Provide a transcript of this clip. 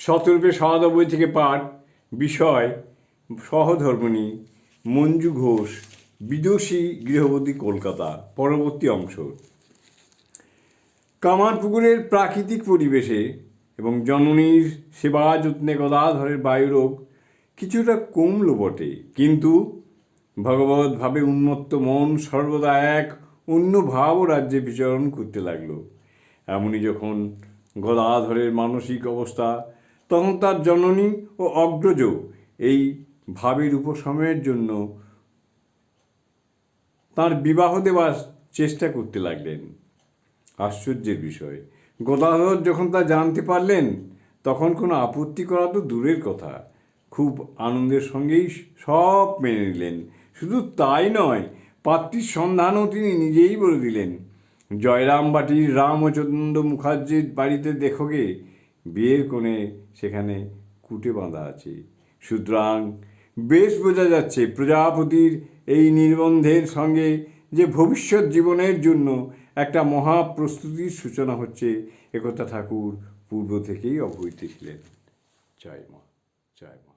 শতরূপে সারদা বই থেকে পাঠ। বিষয় সহধর্মিণী, মঞ্জু ঘোষ, বিদুষী গৃহবধূ, কলকাতা। পরবর্তী অংশ। কামারপুকুরের প্রাকৃতিক পরিবেশে এবং জননীর সেবা যত্নে গদাধরের বায়ুরোগ কিছুটা কমল বটে, কিন্তু ভগবত ভাবে উন্মত্ত মন সর্বদা এক অন্য ভাব ও রাজ্যে বিচরণ করতে লাগল। এমনই যখন গদাধরের মানসিক অবস্থা, তখন তার জননী ও অগ্রজ এই ভাবের উপশমের জন্য তার বিবাহ দেওয়ার চেষ্টা করতে লাগলেন। আশ্চর্যের বিষয়, গদাধর যখন তা জানতে পারলেন, তখন কোনো আপত্তি করা তো দূরের কথা, খুব আনন্দের সঙ্গেই সব মেনে নিলেন। শুধু তাই নয়, পাত্রীর সন্ধানও তিনি নিজেই বলে দিলেন। জয়রামবাটির রামচন্দ্র মুখার্জির বাড়িতে দেখোগে, বিয়ের কোণে সেখানে কুটে বাঁধা আছে। সুতরাং বেশ বোঝা যাচ্ছে প্রজাপতির এই নির্বন্ধের সঙ্গে যে ভবিষ্যৎ জীবনের জন্য একটা মহাপ্রস্তুতির সূচনা হচ্ছে, একথা ঠাকুর পূর্ব থেকেই অবহিত ছিলেন। জয় মা, জয় মা।